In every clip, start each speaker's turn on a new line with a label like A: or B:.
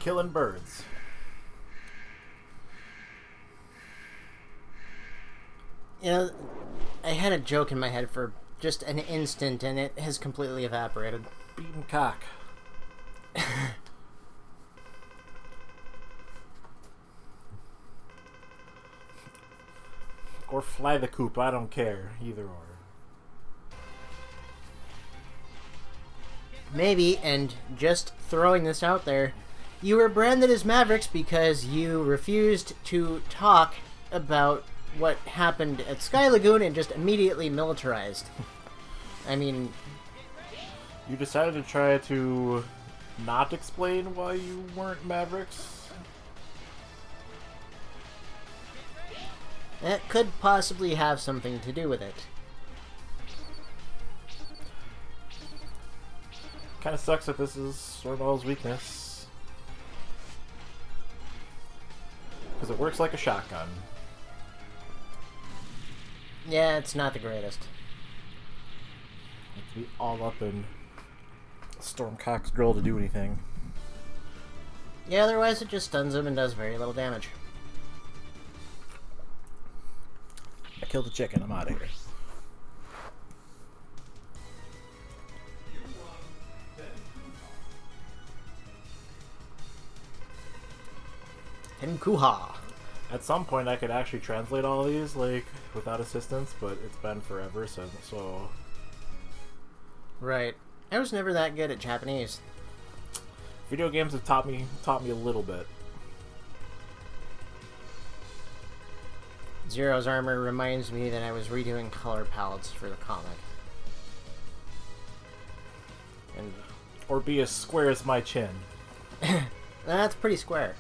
A: killing birds.
B: You know, I had a joke in my head for just an instant, and it has completely evaporated.
A: Beaten cock. Or fly the coop, I don't care. Either or.
B: Maybe, and just throwing this out there, you were branded as Mavericks because you refused to talk about what happened at Sky Lagoon and just immediately militarized. I mean...
A: You decided to try to not explain why you weren't Mavericks?
B: That could possibly have something to do with it.
A: Kind of sucks that this is Stormball's weakness. Because it works like a shotgun.
B: Yeah, it's not the greatest.
A: You have to be all up in Stormcock's girl to do anything.
B: Yeah, otherwise it just stuns him and does very little damage.
A: I killed the chicken, I'm out of here.
B: Tenkuha.
A: At some point I could actually translate all of these, like, without assistance, but it's been forever, so...
B: Right. I was never that good at Japanese.
A: Video games have taught me a little bit.
B: Zero's armor reminds me that I was redoing color palettes for the comic. And
A: Or be as square as my chin.
B: that's pretty square.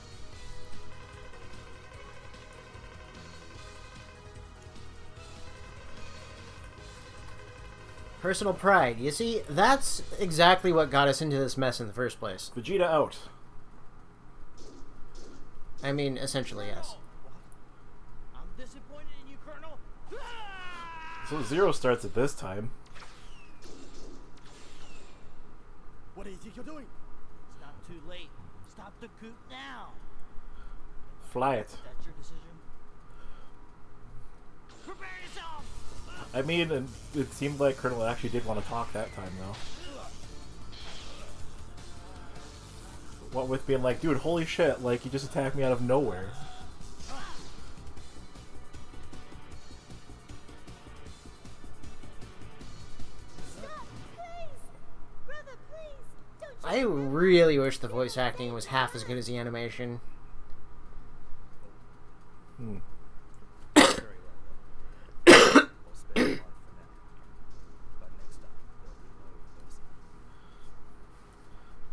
B: Personal pride. You see, that's exactly what got us into this mess in the first place.
A: Vegeta out.
B: I mean, essentially, yes.
C: I'm disappointed in you, Colonel.
A: So Zero starts at this time.
C: What do you think you're doing? It's not too late. Stop the coup now.
A: Fly it.
C: That's your decision. Prepare yourself.
A: I mean, it seemed like Colonel actually did want to talk that time, though. What with being like, dude, holy shit, like, you just attacked me out of nowhere.
B: I really wish the voice acting was half as good as the animation.
A: Hmm.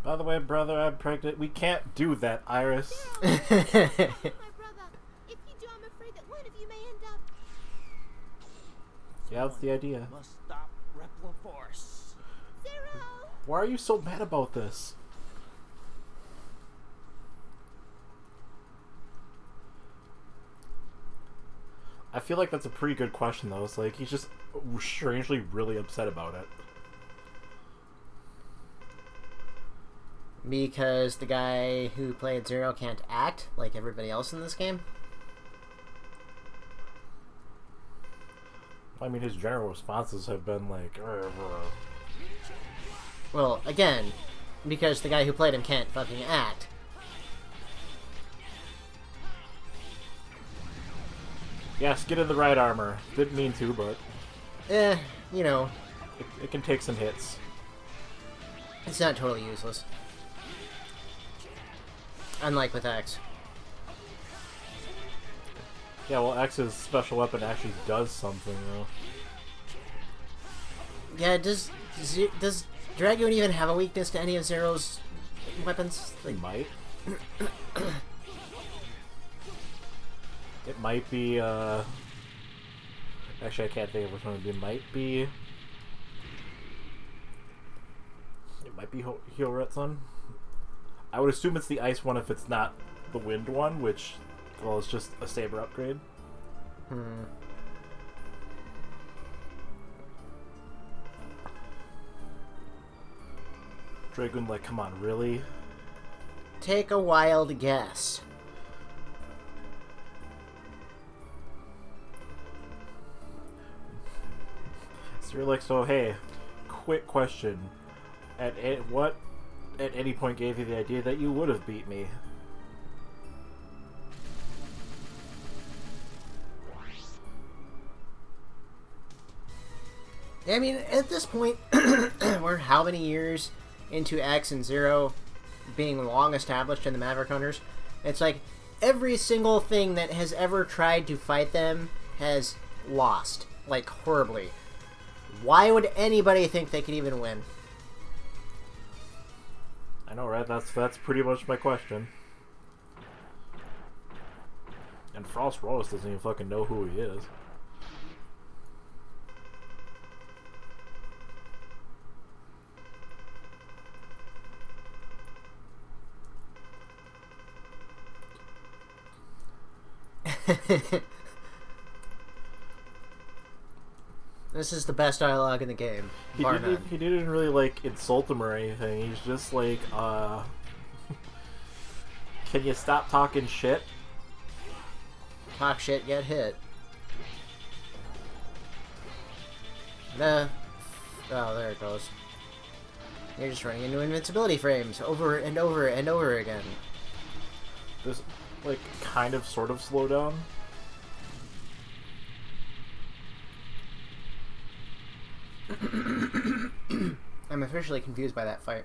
A: By the way, brother, I'm pregnant. We can't do that, Iris.
D: My brother. If you do, I'm afraid that one of you may end up.
A: Yeah, that's the idea.
C: Must stop Repla Force.
D: Zero!
A: Why are you so mad about this? I feel like that's a pretty good question, though. It's like, he's just strangely really upset about it.
B: Because the guy who played Zero can't act like everybody else in this game?
A: I mean, his general responses have been like...
B: Well, again, because the guy who played him can't fucking act.
A: Yes, get in the right armor. Didn't mean to, but...
B: You know,
A: It can take some hits.
B: it's not totally useless. Unlike with X.
A: Yeah, well, X's special weapon actually does something, though.
B: Yeah, does Dragoon even have a weakness to any of Zero's weapons?
A: They might. It might be, Actually, I can't think of which one it would be. It might be Hyoretsun. I would assume it's the ice one if it's not the wind one, which, well, it's just a saber upgrade. Dragoon, like, come on, really?
B: Take a wild guess.
A: So you're like, so hey, quick question. What at any point gave you the idea that you would have beat me?
B: I mean, at this point, we're how many years into X and Zero being long established in the Maverick Hunters? It's like every single thing that has ever tried to fight them has lost, like horribly. Why would anybody think they could even win?
A: I know, right? That's pretty much my question. And Frost Rose doesn't even fucking know who he is.
B: This is the best dialogue in the game.
A: He didn't really like insult him or anything. He's just like, can you stop talking shit?
B: Talk shit, get hit. Oh, there it goes. You're just running into invincibility frames over and over and over again.
A: There's like kind of sort of slowdown.
B: I'm officially confused by that fight.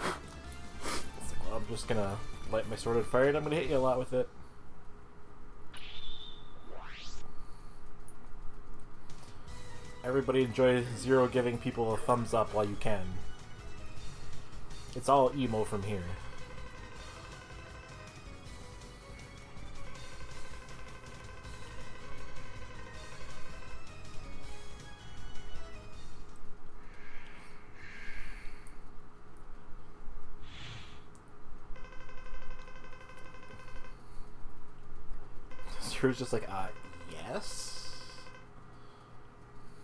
A: It's like, well, I'm just gonna light my sword on fire and I'm gonna hit you a lot with it. Everybody enjoy Zero giving people a thumbs up while you can. It's all emo from here. Zero's just like, yes?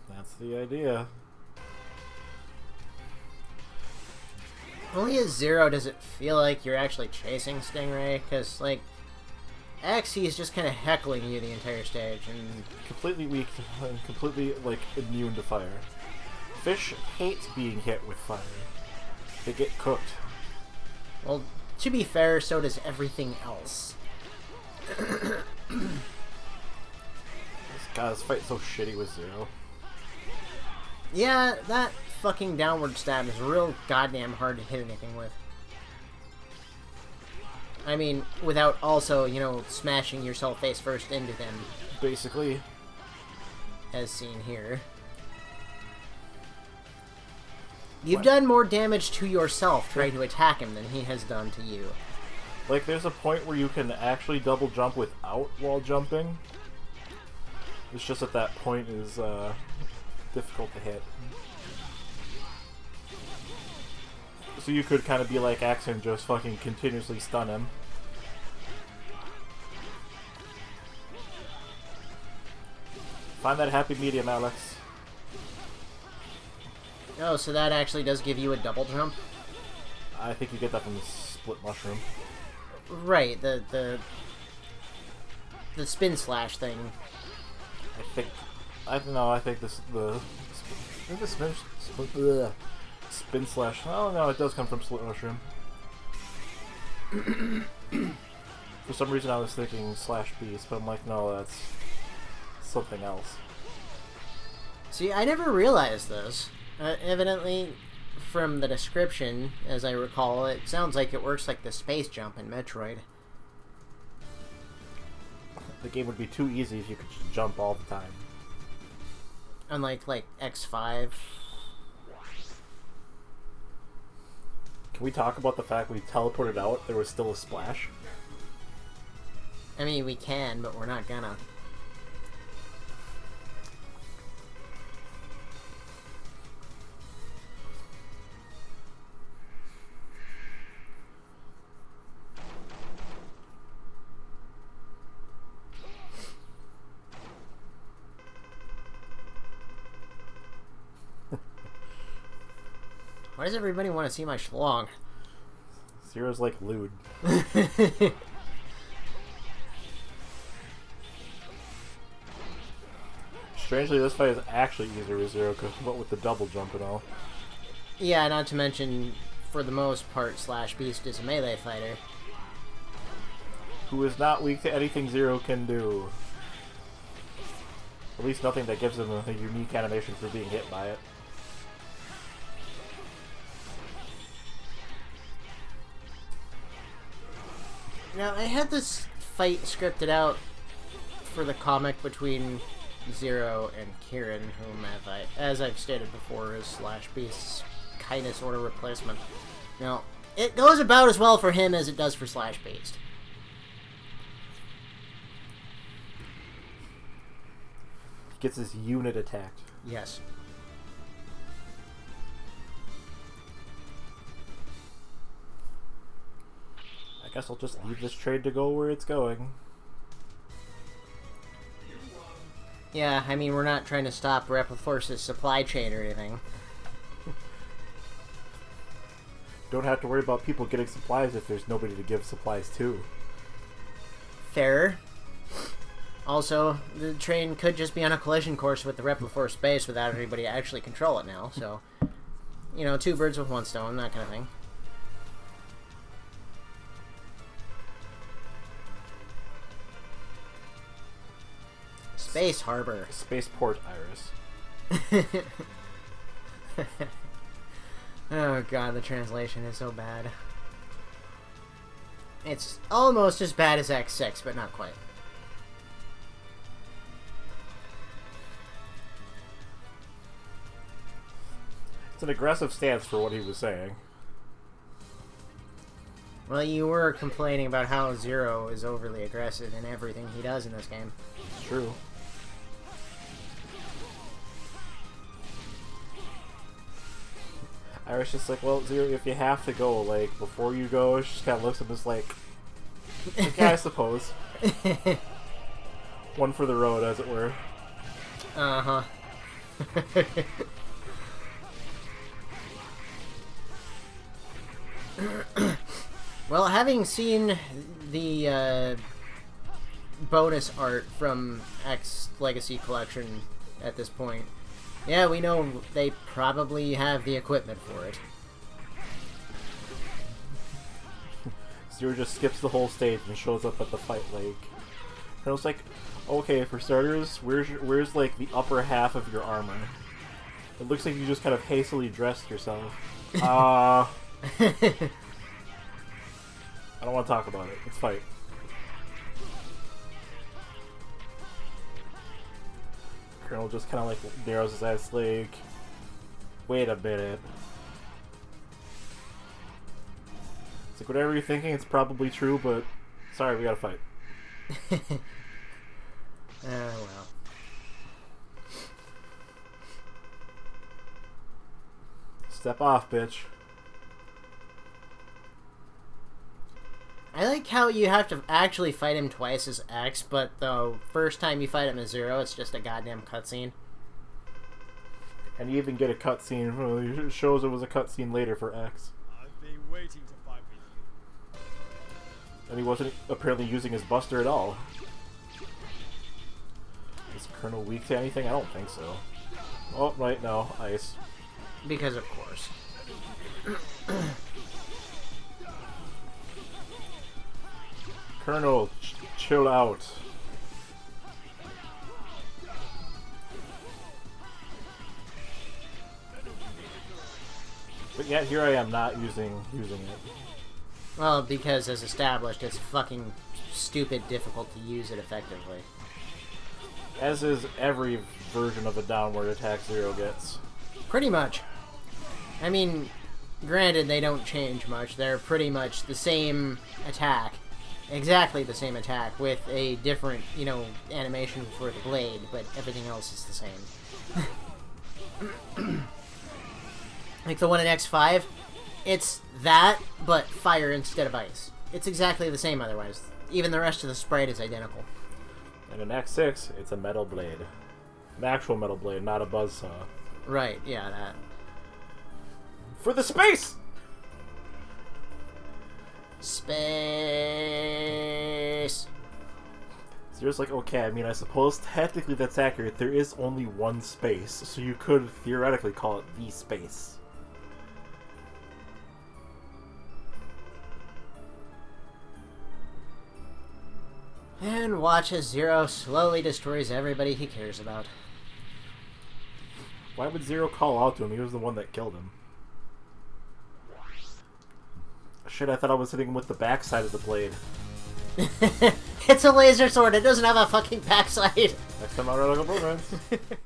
A: That's the idea.
B: Only as Zero does it feel like you're actually chasing Stingray, because, like, X, he's just kind of heckling you the entire stage, and...
A: Completely weak, and completely, like, immune to fire. Fish hates being hit with fire. They get cooked.
B: Well, to be fair, so does everything else.
A: God, this fight's so shitty with Zero.
B: Yeah, that fucking downward stab is real goddamn hard to hit anything with. I mean, without also, you know, smashing yourself face first into them.
A: Basically.
B: As seen here. You've done more damage to yourself trying to attack him than he has done to you.
A: Like, there's a point where you can actually double jump without wall jumping. It's just at that point is, difficult to hit. So you could kind of be like X and just fucking continuously stun him. Find that happy medium, Alex.
B: Oh, so that actually does give you a double jump?
A: I think you get that from the split mushroom.
B: Right, the spin slash thing.
A: I don't know, I think the spin slash, oh no, it does come from split mushroom. For some reason I was thinking slash beast, but I'm like, no, that's something else.
B: See, I never realized this. Evidently, from the description, as I recall, it sounds like it works like the space jump in Metroid.
A: The game would be too easy if you could just jump all the time.
B: Unlike, like, X5.
A: Can we talk about the fact we teleported out, there was still a splash?
B: I mean, we can, but we're not gonna. Why does everybody want to see my schlong?
A: Zero's like lewd. Strangely, this fight is actually easier with Zero, what with the double jump and all.
B: Yeah, not to mention, for the most part, Slash Beast is a melee fighter.
A: Who is not weak to anything Zero can do. At least nothing that gives him a unique animation for being hit by it.
B: Now, I had this fight scripted out for the comic between Zero and Kieran, whom, as I've stated before, is Slash Beast's kind of sort of replacement. Now, it goes about as well for him as it does for Slash Beast.
A: He gets his unit attacked.
B: Yes.
A: I guess I'll just leave this trade to go where it's going.
B: Yeah, I mean, we're not trying to stop Repliforce's supply chain or anything.
A: Don't have to worry about people getting supplies if there's nobody to give supplies to.
B: Fair. Also, the train could just be on a collision course with the Repliforce base without anybody actually control it now, so... You know, 2 birds with 1 stone, that kind of thing. Space Harbor.
A: Spaceport Iris.
B: Oh god, the translation is so bad. It's almost as bad as X6, but not quite.
A: It's an aggressive stance for what he was saying.
B: Well, you were complaining about how Zero is overly aggressive in everything he does in this game.
A: It's true. Iris just like, well, Zero, if you have to go, like, before you go, she just kind of looks at him as like, yeah, I suppose. One for the road, as it were.
B: Uh-huh. Well, having seen the bonus art from X Legacy Collection at this point, yeah, we know they probably have the equipment for it.
A: Zero just skips the whole stage and shows up at the fight lake. And I was like, okay, for starters, where's like the upper half of your armor? It looks like you just kind of hastily dressed yourself. I don't want to talk about it. Let's fight. Colonel just kind of like narrows his eyes like, wait a minute. It's like, whatever you're thinking, it's probably true, but sorry, we gotta fight.
B: Well.
A: Step off, bitch.
B: I like how you have to actually fight him twice as X, but the first time you fight him as Zero, it's just a goddamn cutscene.
A: And you even get a cutscene. Well, it shows it was a cutscene later for X.
C: I've been waiting to fight with you.
A: And he wasn't apparently using his buster at all. Is Colonel weak to anything? I don't think so. Oh, right, no. Ice.
B: Because of course.
A: Colonel, chill out. But yet here I am not using it.
B: Well, because as established, it's fucking stupid difficult to use it effectively.
A: As is every version of a downward attack Zero gets.
B: Pretty much. I mean, granted, they don't change much. They're pretty much the same attack. Exactly the same attack, with a different, you know, animation for the blade, but everything else is the same. Like the one in X5, it's that, but fire instead of ice. It's exactly the same otherwise. Even the rest of the sprite is identical.
A: And in X6, it's a metal blade. An actual metal blade, not a buzzsaw.
B: Right, yeah, that.
A: For the space!
B: Space.
A: Zero's like, okay, I mean, I suppose technically that's accurate. There is only one space, so you could theoretically call it the space.
B: And watch as Zero slowly destroys everybody he cares about.
A: Why would Zero call out to him? He was the one that killed him. Shit, I thought I was hitting him with the backside of the blade.
B: It's a laser sword, it doesn't have a fucking backside.
A: Next time I'll run like a Bromance.